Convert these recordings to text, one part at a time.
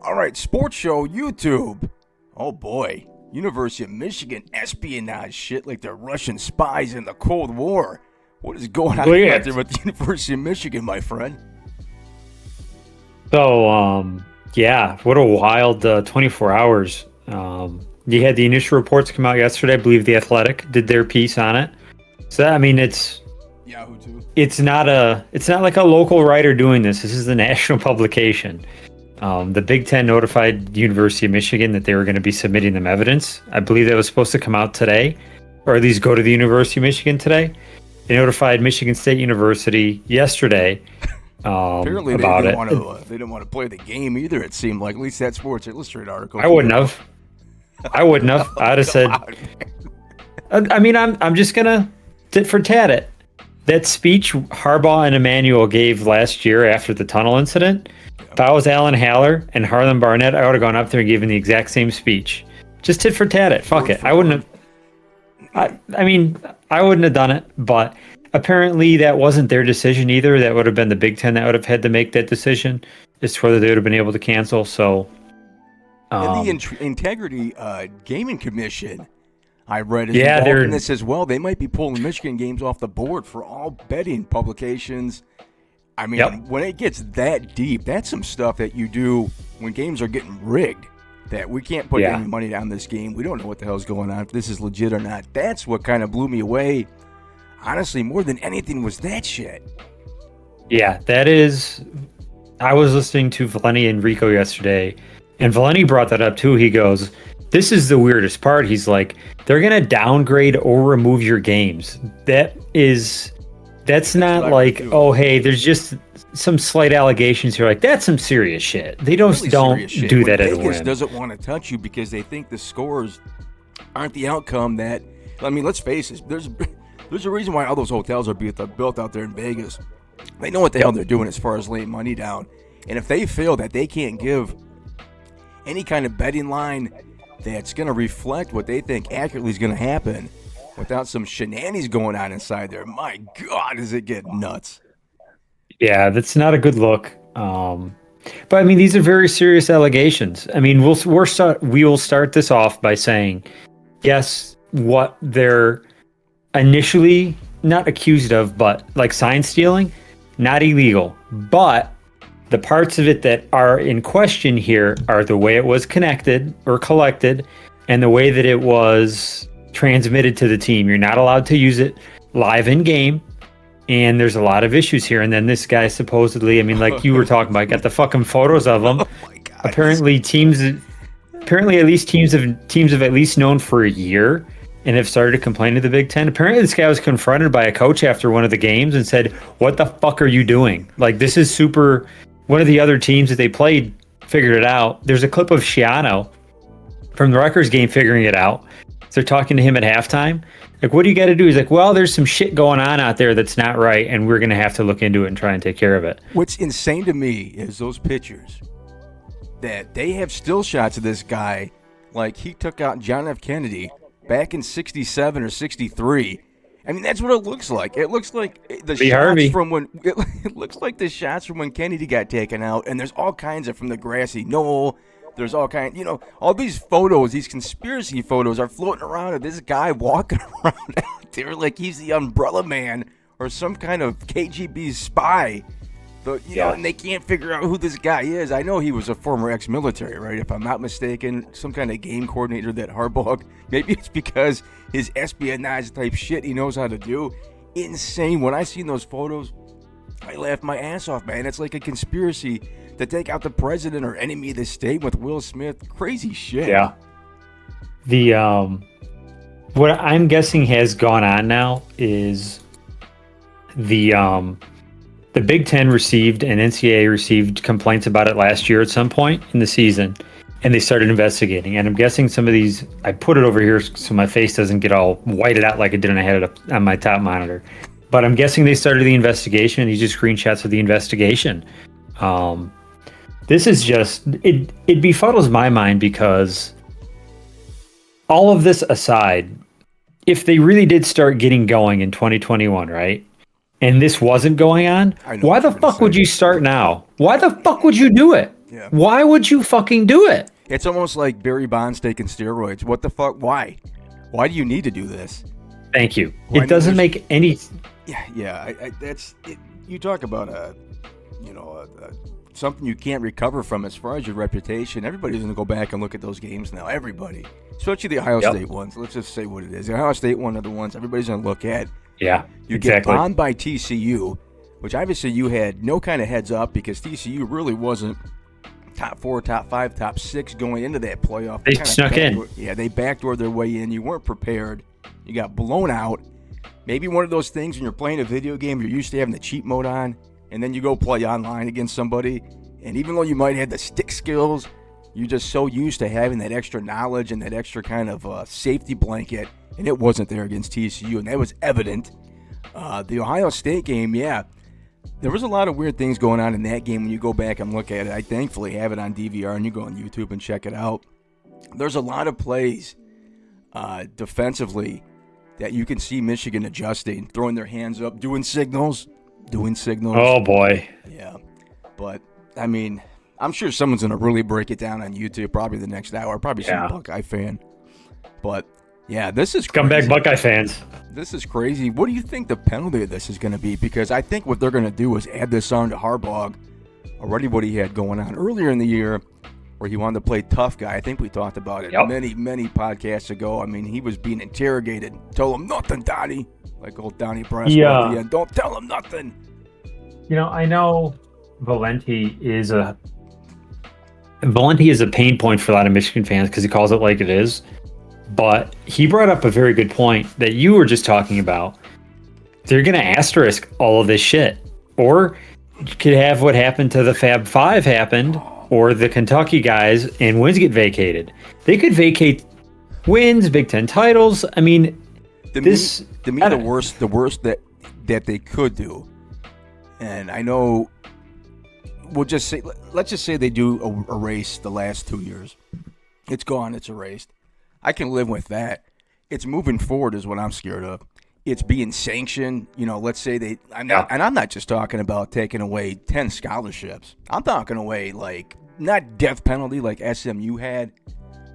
All right, sports show YouTube. Oh boy, University of Michigan espionage shit like they're Russian spies in the Cold War. What is going on out there with the University of Michigan, my friend? Yeah, what a wild 24 hours. You had the initial reports come out yesterday. I believe The Athletic did their piece on it. So, I mean, Yahoo too. it's not like a local writer doing this. This is the national publication. The Big Ten notified the University of Michigan that they were going to be submitting them evidence. I believe that was supposed to come out today, or at least go to the University of Michigan today. They notified Michigan State University yesterday Apparently, about they it. didn't want to play the game either. It seemed like, at least that Sports Illustrated article. I wouldn't have. I'd have said. I mean, I'm just gonna tit for tat it. That speech Harbaugh and Emmanuel gave last year after the tunnel incident. If I was Alan Haller and Harlan Barnett, I would have gone up there and given the exact same speech. Just tit for tat it. Fuck it. I wouldn't have. I mean, I wouldn't have done it, but apparently that wasn't their decision either. That would have been the Big Ten that would have had to make that decision as to whether they would have been able to cancel. So, and the Integrity Gaming Commission, I read, is yeah, involved in this as well. They might be pulling Michigan games off the board for all betting publications. I mean, when it gets that deep, that's some stuff that you do when games are getting rigged. That we can't put any money down this game. We don't know what the hell's going on, if this is legit or not. That's what kind of blew me away. Honestly, more than anything was that shit. Yeah, that is. I was listening to Valeni and Rico yesterday, and Valeni brought that up too. He goes, "This is the weirdest part." He's like, "They're gonna downgrade or remove your games. That's not like, oh, hey, there's just some slight allegations here. Like, that's some serious shit. They don't do that at a Vegas win." doesn't want to touch you because they think the scores aren't the outcome that. I mean, let's face it. There's a reason why all those hotels are built out there in Vegas. They know what the hell they're doing as far as laying money down. And if they feel that they can't give any kind of betting line that's going to reflect what they think accurately is going to happen without some shenanigans going on inside there, my God, does it get nuts. Yeah, that's not a good look. But I mean, these are very serious allegations. I mean, we will start this off by saying, yes, what they're initially not accused of, but like sign stealing, not illegal. But the parts of it that are in question here are the way it was connected or collected and the way that it was transmitted to the team. You're not allowed to use it live in game. And there's a lot of issues here. And then this guy supposedly, I mean, like you were talking about, got the fucking photos of him. Oh my God. Apparently at least teams have at least known for a year and have started to complain to the Big Ten. Apparently this guy was confronted by a coach after one of the games and said, "What the fuck are you doing? Like, this is super." One of the other teams that they played figured it out. There's a clip of Shiano from the Rutgers game figuring it out. So they're talking to him at halftime. Like, what do you got to do? He's like, well, there's some shit going on out there that's not right, and we're going to have to look into it and try and take care of it. What's insane to me is those pictures that they have still shots of this guy like he took out John F. Kennedy back in 67 or 63. I mean, that's what it looks like. It looks like the shots Harvey. from when it looks like the shots from when Kennedy got taken out, and there's all kinds of from the grassy knoll. There's all kinds, all these photos, these conspiracy photos are floating around of this guy walking around out there like he's the umbrella man or some kind of KGB spy. And they can't figure out who this guy is. I know he was a former ex-military, right? If I'm not mistaken, some kind of game coordinator that Harbaugh, maybe it's because his espionage type shit he knows how to do. Insane. When I seen those photos, I laughed my ass off, man. It's like a conspiracy to take out the president or enemy of the state with Will Smith. Crazy shit. Yeah. The what I'm guessing has gone on now is the Big Ten received and NCAA received complaints about it last year at some point in the season, and they started investigating. And I'm guessing some of these, I put it over here so my face doesn't get all whited out like it did when I had it up on my top monitor. But I'm guessing they started the investigation, and these are screenshots of the investigation. This is just, it befuddles my mind because all of this aside, if they really did start getting going in 2021, right? And this wasn't going on, why the fuck would you start now? Why the fuck would you do it? Yeah. Why would you fucking do it? It's almost like Barry Bonds taking steroids. What the fuck? Why? Why do you need to do this? Thank you. Well, I It mean, doesn't make any. Yeah. That's it. You talk about something you can't recover from as far as your reputation. Everybody's going to go back and look at those games now. Everybody, especially the Ohio State ones. Let's just say what it is. The Ohio State one are the ones everybody's going to look at. Yeah, You exactly. get bombed by TCU, which obviously you had no kind of heads up because TCU really wasn't top 4, top 5, top 6 going into that playoff. They snuck in. Yeah, they backdoored their way in. You weren't prepared. You got blown out. Maybe one of those things when you're playing a video game, you're used to having the cheat mode on, and then you go play online against somebody, and even though you might have the stick skills, you're just so used to having that extra knowledge and that extra kind of safety blanket, and it wasn't there against TCU, and that was evident. The Ohio State game, yeah, there was a lot of weird things going on in that game when you go back and look at it. I thankfully have it on DVR, and you go on YouTube and check it out. There's a lot of plays defensively that you can see Michigan adjusting, throwing their hands up, doing signals. Oh boy. Yeah. But, I mean, I'm sure someone's going to really break it down on YouTube probably the next hour. Probably some Buckeye fan. But, yeah, this is crazy. Scumbag Buckeye fans. This is crazy. What do you think the penalty of this is going to be? Because I think what they're going to do is add this on to Harbaugh, already what he had going on earlier in the year, where he wanted to play tough guy. I think we talked about it many podcasts ago. I mean, he was being interrogated. Told him nothing, Donnie. Like old Donnie Braswell at the end. Don't tell him nothing. You know, I know Valenti is a pain point for a lot of Michigan fans because he calls it like it is. But he brought up a very good point that you were just talking about. They're going to asterisk all of this shit. Or you could have what happened to the Fab Five happened, or the Kentucky guys, and wins get vacated. They could vacate wins, Big Ten titles. I mean, the worst that they could do, and I know let's just say they do erase the last 2 years. It's gone. It's erased. I can live with that. It's moving forward is what I'm scared of. It's being sanctioned. You know, let's say and I'm not just talking about taking away 10 scholarships. I'm talking away like not death penalty like SMU had,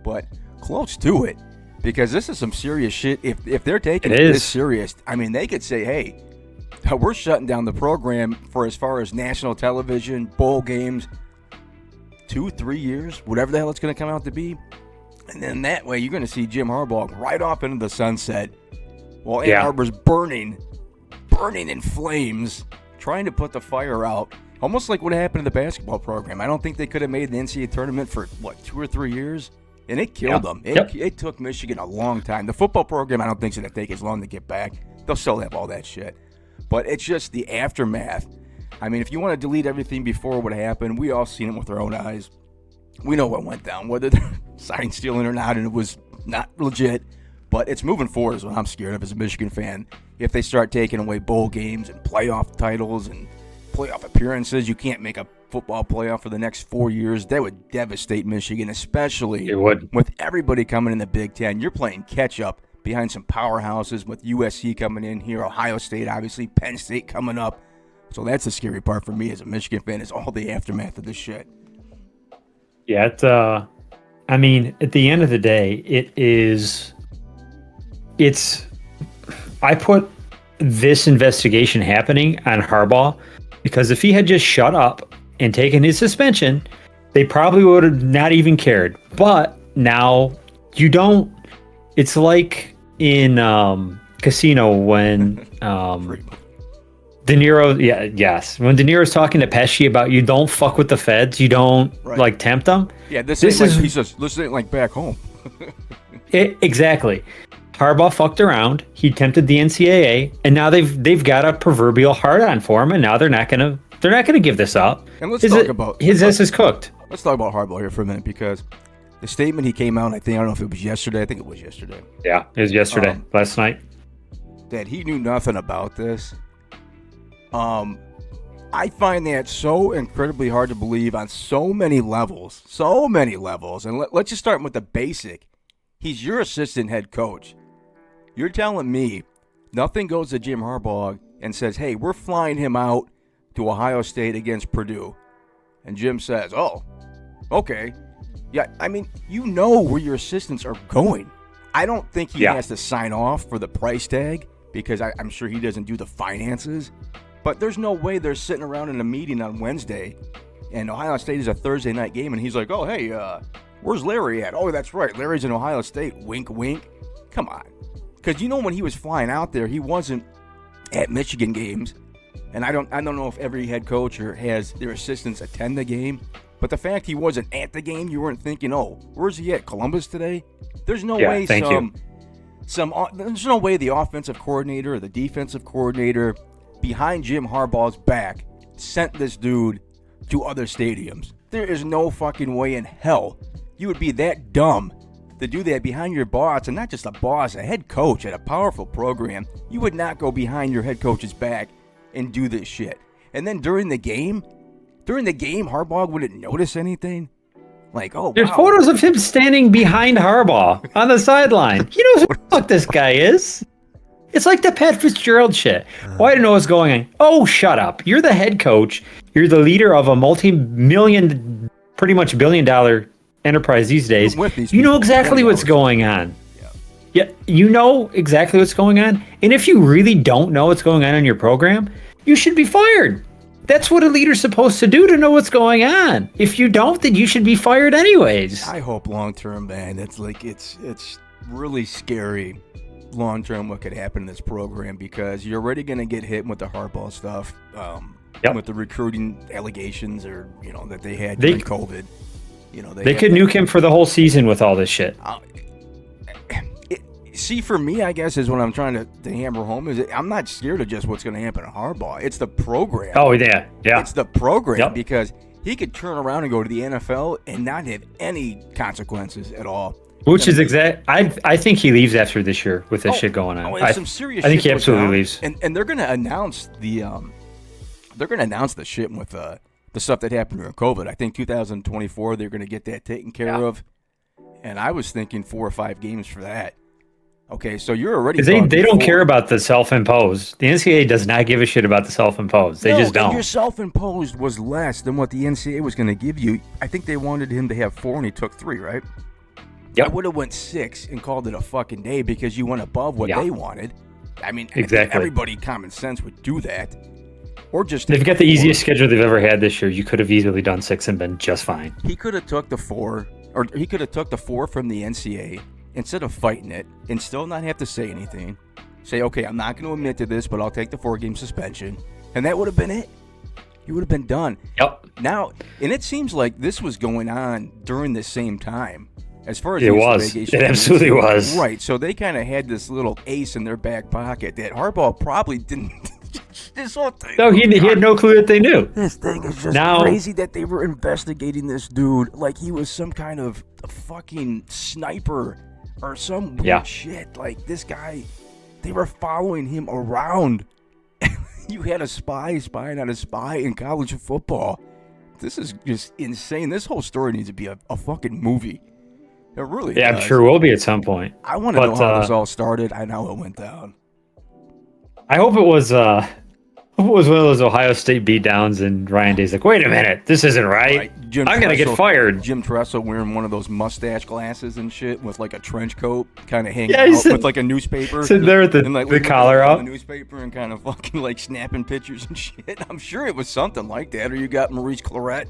but close to it. Because this is some serious shit. If they're taking it this serious, I mean, they could say, hey, we're shutting down the program for as far as national television, bowl games, 2-3 years, whatever the hell it's going to come out to be. And then that way, you're going to see Jim Harbaugh right off into the sunset while Ann Arbor's burning in flames, trying to put the fire out. Almost like what happened in the basketball program. I don't think they could have made the NCAA tournament for, 2 or 3 years? And it killed them. It took Michigan a long time. The football program, I don't think it's going to take as long to get back. They'll still have all that shit. But it's just the aftermath. I mean, if you want to delete everything before what happened, we all seen it with our own eyes. We know what went down, whether they're sign stealing or not, and it was not legit. But it's moving forward is what I'm scared of as a Michigan fan. If they start taking away bowl games and playoff titles and playoff appearances, you can't make a football playoff for the next 4 years. That would devastate Michigan, especially with everybody coming in the Big Ten. You're playing catch-up behind some powerhouses with USC coming in here, Ohio State, obviously, Penn State coming up. So that's the scary part for me as a Michigan fan is all the aftermath of this shit. Yeah, I mean, at the end of the day, I put this investigation happening on Harbaugh because if he had just shut up and taken his suspension, they probably would have not even cared. But now you don't. It's like in Casino when De Niro, yes. When De Niro's talking to Pesci about you don't fuck with the feds, you don't tempt them. Yeah, this ain't like back home. Exactly. Harbaugh fucked around. He tempted the NCAA, and now they've got a proverbial hard on for him, and now they're not gonna give this up. And let's talk about his ass is cooked. Let's talk about Harbaugh here for a minute because the statement he came out, I don't know if it was yesterday. I think it was yesterday. Yeah, it was yesterday, last night. That he knew nothing about this. I find that so incredibly hard to believe on so many levels. And let's just start with the basic. He's your assistant head coach. You're telling me nothing goes to Jim Harbaugh and says, hey, we're flying him out to Ohio State against Purdue. And Jim says, oh, okay. Yeah, I mean, you know where your assistants are going. I don't think he has to sign off for the price tag because I'm sure he doesn't do the finances. But there's no way they're sitting around in a meeting on Wednesday and Ohio State is a Thursday night game and he's like, oh, hey, where's Larry at? Oh, that's right. Larry's in Ohio State. Wink, wink. Come on. Because when he was flying out there, he wasn't at Michigan games. And I don't know if every head coach or has their assistants attend the game. But the fact he wasn't at the game, you weren't thinking, oh, where's he at? Columbus today? There's no way there's no way the offensive coordinator or the defensive coordinator behind Jim Harbaugh's back sent this dude to other stadiums. There is no fucking way in hell you would be that dumb to do that behind your boss, and not just a boss, a head coach at a powerful program. You would not go behind your head coach's back and do this shit. And then during the game, Harbaugh wouldn't notice anything. Like, oh, there's photos of him standing behind Harbaugh on the sideline. He knows who the fuck this guy is. It's like the Pat Fitzgerald shit. Oh, I don't know what's going on. Oh, shut up. You're the head coach. You're the leader of a multi-million, pretty much billion-dollar enterprise these days. You know exactly what's going on. Yeah, you know exactly what's going on. And if you really don't know what's going on in your program, you should be fired. That's what a leader's supposed to do, to know what's going on. If you don't, then you should be fired anyways. I hope long term, man. It's really scary long term what could happen in this program because you're already going to get hit with the Harbaugh stuff, with the recruiting allegations or that they had during COVID. They could nuke him for the whole season with all this shit. See, for me, I guess is what I'm trying to hammer home is I'm not scared of just what's going to happen to Harbaugh. It's the program. Oh, yeah. It's the program because he could turn around and go to the NFL and not have any consequences at all. Which is exact. I think he leaves after this year with this shit going on. Some serious. I think he absolutely leaves. And they're going to announce the shit with the stuff that happened during COVID. I think 2024 they're going to get that taken care of. And I was thinking 4 or 5 games for that. Okay, so you're already. They don't care about the self-imposed. The NCAA does not give a shit about the self-imposed. They just don't. Your self-imposed was less than what the NCAA was going to give you. I think they wanted him to have 4, and he took 3, right? Yep. I would have went 6 and called it a fucking day because you went above what they wanted. I mean, exactly. I think everybody common sense would do that. Or just they've got the easiest schedule they've ever had this year. You could have easily done 6 and been just fine. He could have took the 4, or he could have took the 4 from the NCAA. Instead of fighting it and still not have to say anything, say, okay, I'm not going to admit to this, but I'll take the 4-game suspension. And that would have been it. He would have been done. Yep. Now, and it seems like this was going on during the same time. As far as it absolutely was. Right. So they kind of had this little ace in their back pocket that Harbaugh probably didn't. This whole thing. No, he had no clue that they knew. This thing is just crazy that they were investigating this dude like he was some kind of a fucking sniper. Or some weird shit. Like, this guy, they were following him around. You had a spy spying on a spy in college football. This is just insane. This whole story needs to be a fucking movie. It really does. I'm sure will be at some point. I want to know how this all started. I know it went down. I hope it was one of those Ohio State beatdowns, and Ryan Day's like, wait a minute, this isn't right. I'm going to get fired. Jim Tressel wearing one of those mustache glasses and shit with like a trench coat, kind of hanging out with like a newspaper. Sitting there with the collar out. The newspaper and kind of fucking like snapping pictures and shit. I'm sure it was something like that. Or you got Maurice Claret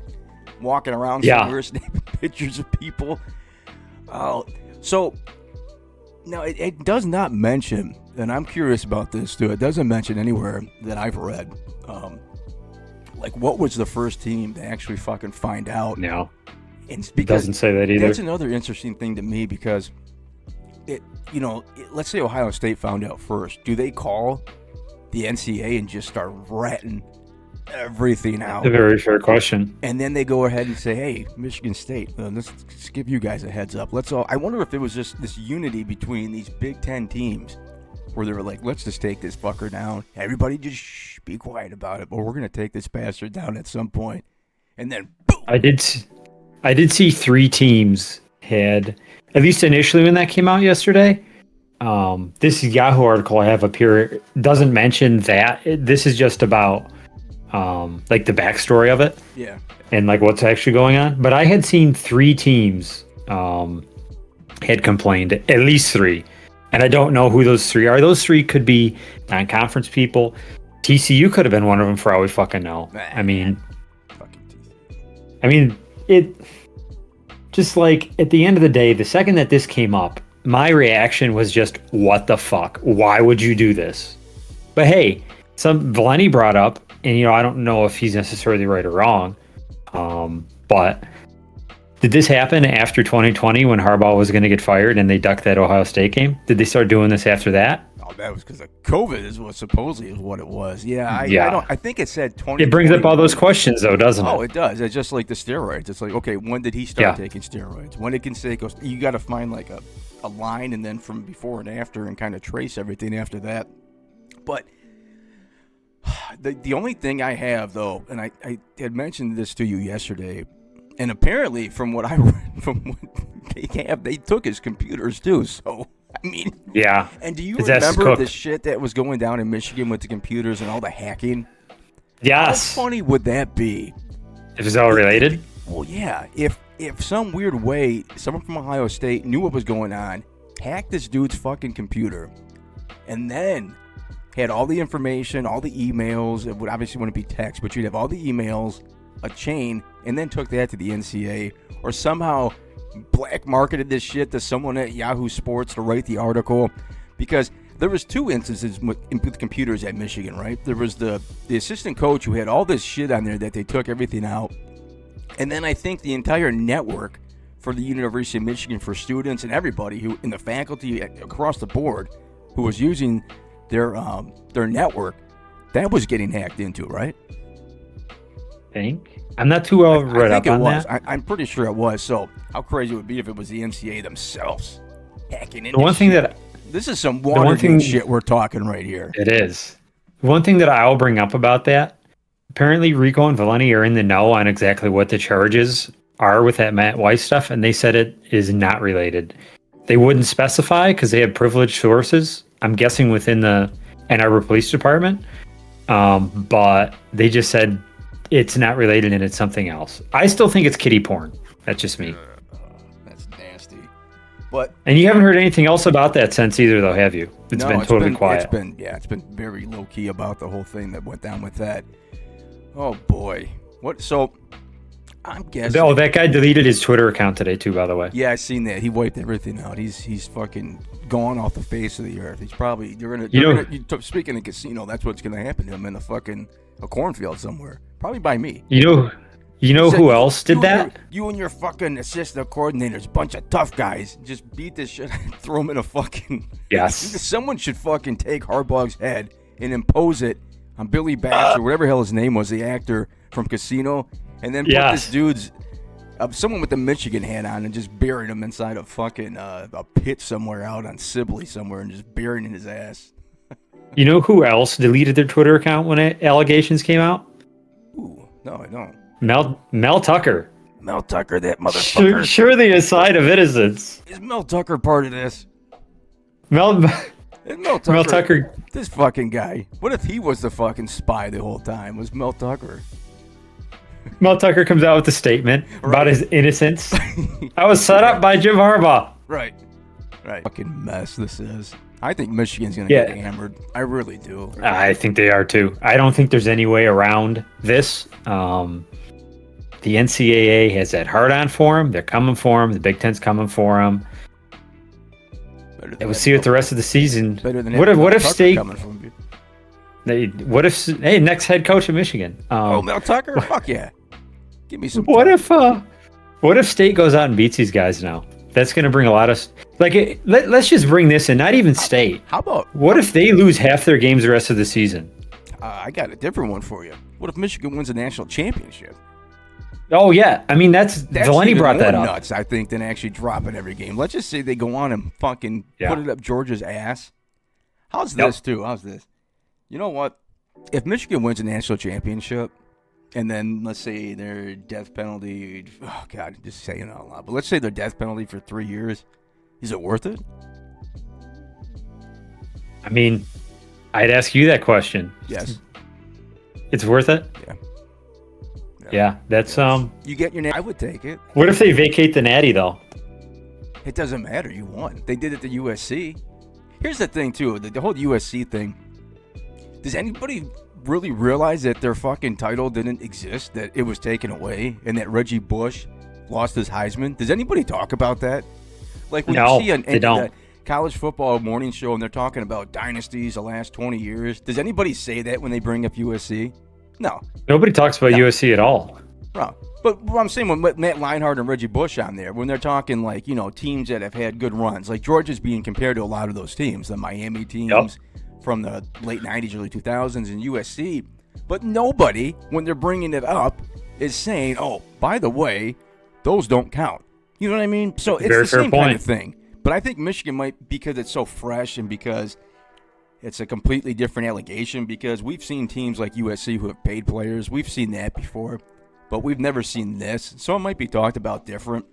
walking around somewhere snapping pictures of people. Oh, so now it does not mention, and I'm curious about this too, it doesn't mention anywhere that I've read, like what was the first team to actually fucking find out. No, it doesn't say that either. That's another interesting thing to me because let's say Ohio State found out first. Do they call the NCAA and just start ratting everything out? A very fair question. And then they go ahead and say, hey, Michigan State, let's give you guys a heads up. I wonder if there was just this unity between these Big Ten teams where they were like, let's just take this fucker down. Everybody just be quiet about it, but we're going to take this bastard down at some point. And then, boom! I did see 3 teams had, at least initially when that came out yesterday, this Yahoo article I have up here doesn't mention that. This is just about like the backstory of it Yeah. and like what's actually going on. But I had seen 3 teams had complained, at least 3, and I don't know who those 3 are. Those 3 could be non-conference people. TCU could have been one of them for all we fucking know. I mean, Fucking it just like at the end of the day, the second that this came up, my reaction was just, what the fuck? Why would you do this? But hey, some Valeni brought up, and I don't know if he's necessarily right or wrong, but did this happen after 2020 when Harbaugh was going to get fired and they ducked that Ohio State game? Did they start doing this after that? Oh, that was because of COVID, is what supposedly is what it was. Yeah, I think it said 20. It brings up all those questions, though, doesn't it? Oh, it does. It's just like the steroids. It's like, okay, when did he start taking steroids? When did Canseco? You got to find like a line, and then from before and after, and kind of trace everything after that. But the only thing I have, though, and I had mentioned this to you yesterday, and apparently from what I read, from what they took his computers too. So I mean, yeah. And do you remember the shit that was going down in Michigan with the computers and all the hacking? Yes. How funny would that be? If it's all related? Well, yeah. If some weird way someone from Ohio State knew what was going on, hacked this dude's fucking computer, and then had all the information, all the emails. It would obviously wouldn't be text, but you'd have all the emails, a chain, and then took that to the NCAA, or somehow black marketed this shit to someone at Yahoo Sports to write the article. Because there was 2 instances with computers at Michigan, right? There was the assistant coach who had all this shit on there that they took everything out, and then I think the entire network for the University of Michigan for students and everybody who in the faculty across the board who was using their network, that was getting hacked into, right? Think I'm not too well read up on that. I'm pretty sure it was. So how crazy it would be if it was the NCAA themselves hacking into the one thing that this is some Watergate shit we're talking right here. It is. One thing that I'll bring up about that, apparently Rico and Valeni are in the know on exactly what the charges are with that Matt Weiss stuff, and they said it is not related. They wouldn't specify because they have privileged sources, I'm guessing within the Ann Arbor Police Department, but they just said it's not related and it's something else. I still think it's kiddie porn. That's just me. That's nasty. And you haven't heard anything else about that since either, though, have you? It's been totally quiet. It's been very low key about the whole thing that went down with that. Oh boy, what? So I'm guessing. Oh, that guy deleted his Twitter account today too, by the way. Yeah, I seen that. He wiped everything out. He's fucking gone off the face of the earth. He's probably speaking of casino, that's what's gonna happen to him in a cornfield somewhere, probably by me. You know who else did that? You and your fucking assistant coordinators, bunch of tough guys, just beat this shit, throw him in a fucking. Yes. Someone should fucking take Harbaugh's head and impose it on Billy Batch or whatever the hell his name was, the actor from Casino, and then put this dude's someone with the Michigan hat on and just buried him inside a fucking a pit somewhere out on Sibley somewhere and just buried in his ass. You know who else deleted their Twitter account when allegations came out? Ooh, no, I don't. Mel Tucker. Mel Tucker, that motherfucker. Sure the aside of innocence. Is Mel Tucker part of this? Mel Tucker. This fucking guy. What if he was the fucking spy the whole time? Was Mel Tucker? Mel Tucker comes out with a statement about his innocence. I was set up by Jim Harbaugh. Right. Fucking mess this is. I think Michigan's going to get hammered. I really do. I think they are too. I don't think there's any way around this. The NCAA has that hard on for him. They're coming for him. The Big Ten's coming for him. We'll see what the rest of the season. What if State? Next head coach of Michigan? Mel Tucker? Fuck yeah! Give me some. What if State goes out and beats these guys now? That's going to bring a lot of let's just bring this in. Not even State. How about what if they lose half their games the rest of the season? I got a different one for you. What if Michigan wins a national championship? Oh yeah, I mean that's Valeni brought that up. Nuts, I think, than actually dropping every game. Let's just say they go on and fucking put it up Georgia's ass. How's this too? How's this? You know what? If Michigan wins a national championship, and then let's say their death penalty, oh God, just saying it out loud, but let's say their death penalty for 3 years, is it worth it? I mean, I'd ask you that question. Yes. It's worth it. Yeah. Yeah, that's You get your name. I would take it. What if they vacate the Natty though? It doesn't matter. You won. They did it to USC. Here's the thing too. The whole USC thing. Does anybody really realize that their fucking title didn't exist? That it was taken away, and that Reggie Bush lost his Heisman? Does anybody talk about that? Like when No, you see they don't. the college football morning show and they're talking about dynasties the last 20 years. Does anybody say that when they bring up USC? No. Nobody talks about USC at all. No. But what I'm saying, when Matt Leinart and Reggie Bush on there, when they're talking like, teams that have had good runs, like Georgia's being compared to a lot of those teams, the Miami teams from the late 90s, early 2000s, and USC. But nobody, when they're bringing it up, is saying, oh, by the way, those don't count. You know what I mean? So it's Very the same fair kind point. of thing. But I think Michigan might, because it's so fresh and because it's a completely different allegation, because we've seen teams like USC who have paid players. We've seen that before. But we've never seen this, so it might be talked about different.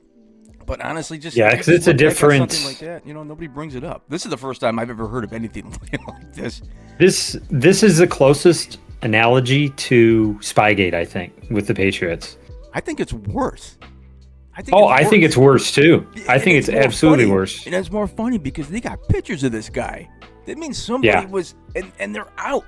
But honestly, just because it's a different. Something like that, nobody brings it up. This is the first time I've ever heard of anything like this. This is the closest analogy to Spygate, I think, with the Patriots. I think it's worse. I think it's worse too. I think it's absolutely funny. worse. And it's more funny because they got pictures of this guy. That means somebody was, and they're out.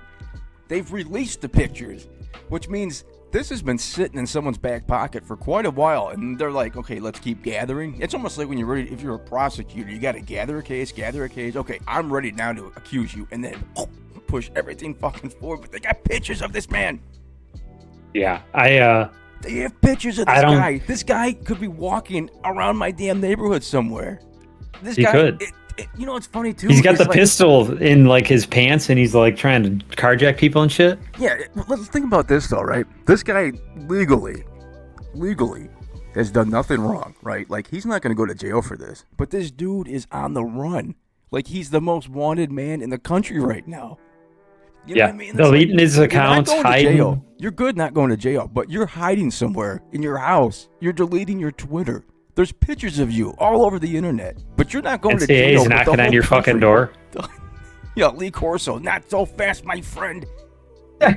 They've released the pictures, which means this has been sitting in someone's back pocket for quite a while, and they're like, okay, let's keep gathering. It's almost like when you're ready, if you're a prosecutor, you got to gather a case. Okay, I'm ready now to accuse you, and then push everything fucking forward. But they got pictures of this man. Yeah, they have pictures of this guy. This guy could be walking around my damn neighborhood somewhere. He could. It's funny too. He's got the pistol in like his pants, and he's like trying to carjack people and shit. Yeah, let's think about this though, right? This guy legally has done nothing wrong, right? Like he's not going to go to jail for this. But this dude is on the run. Like he's the most wanted man in the country right now. You know what I mean? Deleting his accounts, hiding. You're good not going to jail, but you're hiding somewhere in your house. You're deleting your Twitter. There's pictures of you all over the internet, but you're not going to jail. NCAA's knocking on your fucking door. Yeah, Lee Corso, not so fast, my friend.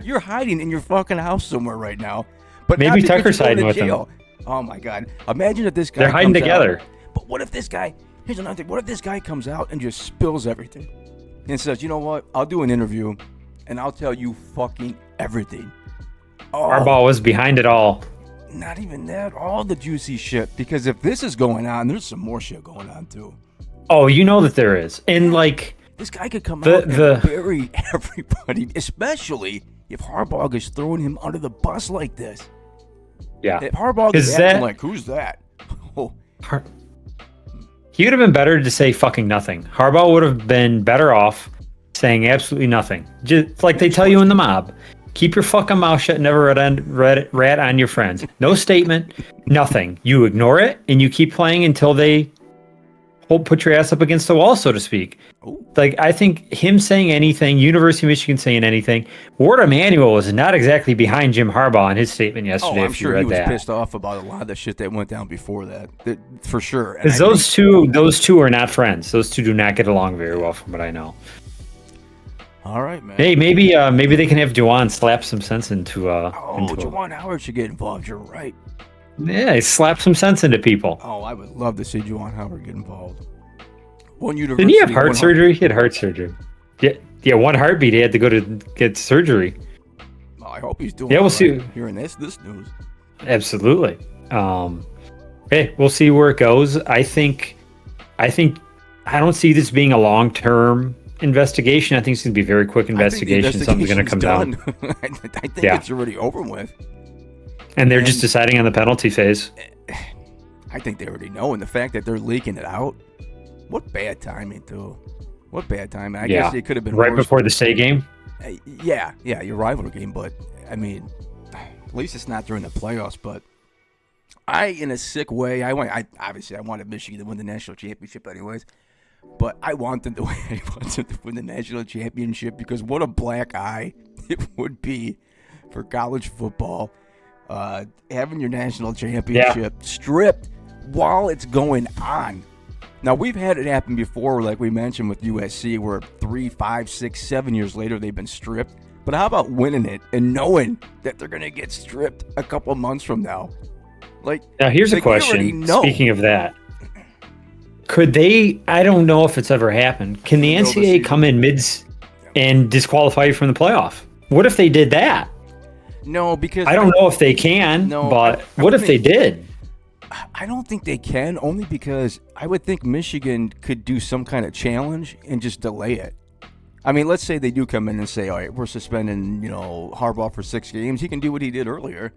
You're hiding in your fucking house somewhere right now. But maybe Tucker's hiding with him. Oh my God! Imagine if this guy. They're hiding together. But what if this guy? Here's another thing. What if this guy comes out and just spills everything and says, "You know what? I'll do an interview, and I'll tell you fucking everything." Harbaugh was behind it all. Not even that, all the juicy shit. Because if this is going on, there's some more shit going on too. Oh, you know that there is. And like this guy could come out and bury everybody, especially if Harbaugh is throwing him under the bus like this. Yeah. If Harbaugh is acting like, who's that? Oh. He would have been better to say fucking nothing. Harbaugh would have been better off saying absolutely nothing. Just like they tell you in the mob. Keep your fucking mouth shut, never rat on your friends. No statement, nothing. You ignore it, and you keep playing until they put your ass up against the wall, so to speak. Ooh. Like, I think him saying anything, University of Michigan saying anything, Ward Emanuel was not exactly behind Jim Harbaugh in his statement yesterday. I'm sure he was pissed off about a lot of the shit that went down before that for sure. Because those two are not friends. Those two do not get along very well, from what I know. All right, man. Hey, maybe they can have Juwan slap some sense into. Juwan Howard should get involved. You're right. Yeah, slap some sense into people. Oh, I would love to see Juwan Howard get involved. Didn't he have heart surgery? He had heart surgery. Yeah. One heartbeat. He had to go to get surgery. Well, I hope he's doing. Yeah, we'll see. Hearing this news. Absolutely. Hey, we'll see where it goes. I don't see this being a long-term investigation. I think it's going to be a very quick investigation. Something's going to come down. I think it's already over with. And they're just deciding on the penalty phase. I think they already know. And the fact that they're leaking it out, what bad timing, too. What bad timing. I guess it could have been right worse. Before the state game? Yeah, your rivalry game. But, I mean, at least it's not during the playoffs. But in a sick way, I wanted Michigan to win the national championship anyways. But I want them to win the national championship because what a black eye it would be for college football. Having your national championship stripped while it's going on. Now, we've had it happen before, like we mentioned with USC, where 3, 5, 6, 7 years later they've been stripped. But how about winning it and knowing that they're going to get stripped a couple months from now? Like, Now, here's a like, we already question. know. Speaking of that, could they? I don't know if it's ever happened. Can the middle of the NCAA season? come in mids and disqualify you from the playoff? What if they did that? No, because I don't know if they can, No, but I what if they think- did? I don't think they can, only because I would think Michigan could do some kind of challenge and just delay it. I mean, let's say they do come in and say, all right, we're suspending, Harbaugh for 6 games. He can do what he did earlier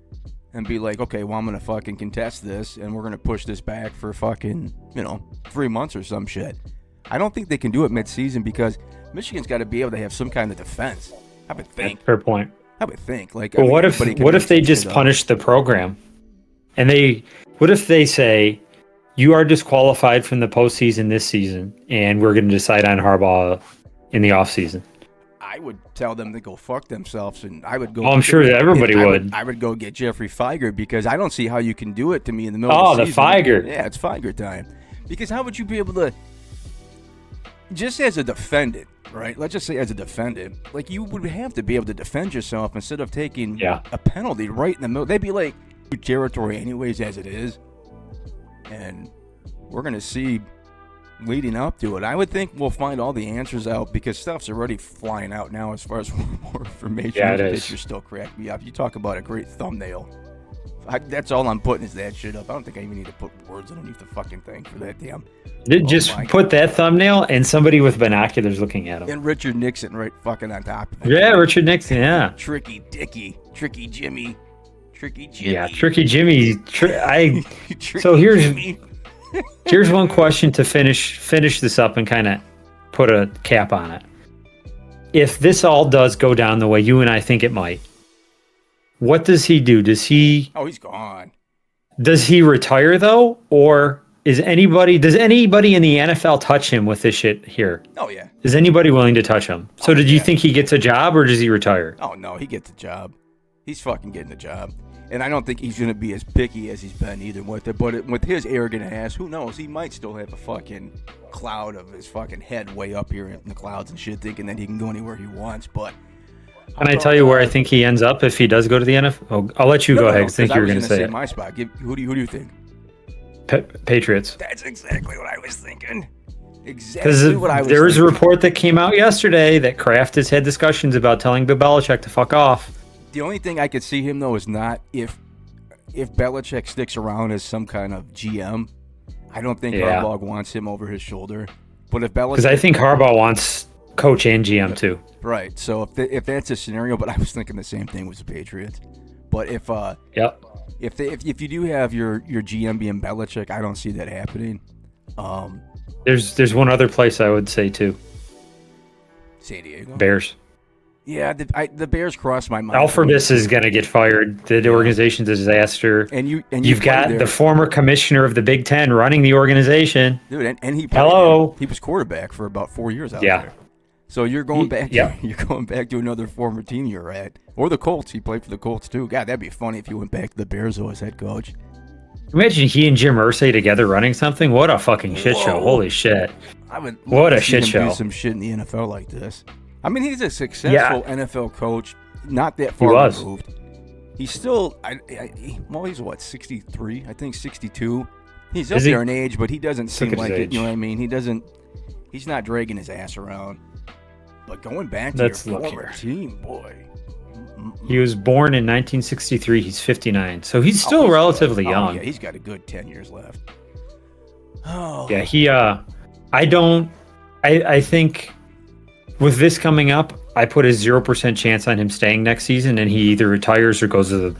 and be like, okay, well, I'm going to fucking contest this and we're going to push this back for fucking, 3 months or some shit. I don't think they can do it midseason because Michigan's got to be able to have some kind of defense. I would think. Fair point. I would think. Like, But what everybody can if make they some just shit up. punish the program? And what if they say, you are disqualified from the postseason this season, and we're going to decide on Harbaugh in the offseason? I would tell them to go fuck themselves, and I would go. Oh, I'm sure that everybody would. I would go get Jeffrey Feiger because I don't see how you can do it to me in the middle Oh, of the the season. Feiger. Yeah, it's Feiger time. Because how would you be able to, just as a defendant, right? Let's just say as a defendant, like you would have to be able to defend yourself instead of taking a penalty right in the middle. They'd be like, territory anyways as it is. And we're going to see leading up to it. I would think we'll find all the answers out because stuff's already flying out now as far as more information. Yeah, it Those is. pictures still crack me up. You talk about a great thumbnail. That's all I'm putting is that shit up. I don't think I even need to put words underneath the fucking thing for that damn. Just my put that thumbnail and somebody with binoculars looking at him. And Richard Nixon right fucking on top of it. Yeah, Richard Nixon, yeah. Tricky Dicky. Tricky Jimmy. Tricky Jimmy. Yeah, Tricky Jimmy. Tricky So here's- Jimmy. Here's one question to finish this up and kind of put a cap on it. If this all does go down the way you and I think it might, what does he do? Oh, he's gone. Does he retire though, or does anybody in the NFL touch him with this shit here? Oh yeah. Is anybody willing to touch him? So did you yeah. think he gets a job or does he retire? Oh no, he gets a job. He's fucking getting a job. And I don't think he's going to be as picky as he's been either with it. But with his arrogant ass, who knows? He might still have a fucking cloud of his fucking head way up here in the clouds and shit, thinking that he can go anywhere he wants. But Can I tell you where I think he ends up if he does go to the NFL? Oh, I'll let you go ahead. I think you were going to say it. my spot. Who do you think? Patriots. That's exactly what I was thinking. Because Exactly what I was there was a thinking. report that came out yesterday that Kraft has had discussions about telling Bill Belichick to fuck off. The only thing I could see him though is not if Belichick sticks around as some kind of GM. I don't think Harbaugh wants him over his shoulder. But if Belichick, Because I think Harbaugh wants coach and GM too. right, so if that's a scenario, but I was thinking the same thing with the Patriots. But if if you do have your GM being Belichick, I don't see that happening. There's one other place I would say too. San Diego. Bears. Yeah, the Bears crossed my mind. Alphabet is going to get fired. The organization's a disaster. And You've got the former commissioner of the Big Ten running the organization. dude, and he Hello. he was quarterback for about 4 years out Yeah. there. So you're going back. Yeah. You're going back to another former team you're at, or the Colts. He played for the Colts too. God, that'd be funny if you went back to the Bears as head coach. Imagine he and Jim Irsay together running something. What a fucking shit show. Whoa. Holy shit. I would. What love a to see shit him show. Do some shit in the NFL like this. I mean, he's a successful NFL coach. Not that far was. removed. He's still. He's what, 63? I think 62. He's up Is he? there in age, but he doesn't seem at his like it. age. You know what I mean? He doesn't. He's not dragging his ass around. But going back to Let's your look former here. team, boy. He was born in 1963. He's 59. So he's still relatively young. Yeah, he's got a good 10 years left. Oh. Yeah, I think with this coming up, I put a 0% chance on him staying next season, and he either retires or goes to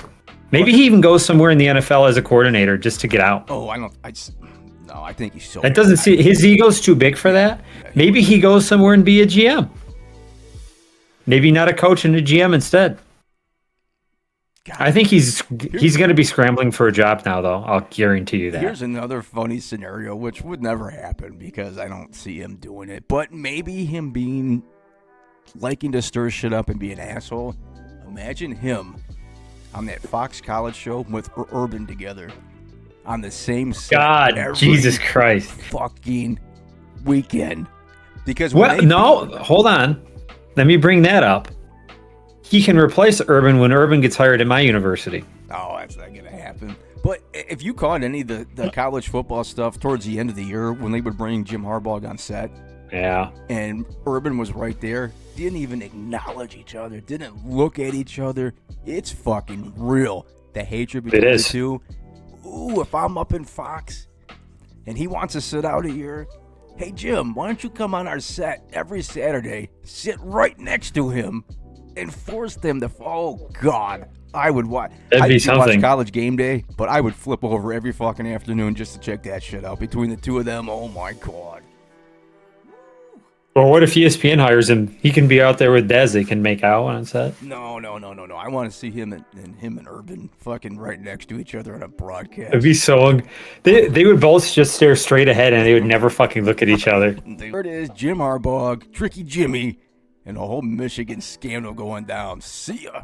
maybe he even goes somewhere in the NFL as a coordinator just to get out. Oh, no, I think he's so. That doesn't see his ego's too big for that. Maybe he goes somewhere and be a GM. Maybe not a coach and a GM instead. God. I think he's going to be scrambling for a job now, though. I'll guarantee you that. Here's another funny scenario, which would never happen because I don't see him doing it. But maybe him liking to stir shit up and be an asshole. Imagine him on that Fox College show with Urban together on the same set. God, every Jesus Christ. fucking weekend. Because Hold on. Let me bring that up. he can replace Urban when Urban gets hired at my university. Oh, that's not gonna happen. But if you caught any of the college football stuff towards the end of the year when they would bring Jim Harbaugh on set, Yeah. and Urban was right there, didn't even acknowledge each other, didn't look at each other. It's fucking real. The hatred between the two. Ooh, if I'm up in Fox and he wants to sit out a year, hey Jim, why don't you come on our set every Saturday, sit right next to him, and force them to. Oh God, I would watch. That'd be I'd watch something. College Game Day, but I would flip over every fucking afternoon just to check that shit out. Between the two of them, oh my God. Or what if ESPN hires him? He can be out there with Dez. They can make out on set. No. I want to see him and Urban fucking right next to each other on a broadcast. It'd be so. They would both just stare straight ahead and they would never fucking look at each other. There it is, Jim Harbaugh, Tricky Jimmy, and a whole Michigan scandal going down. See ya.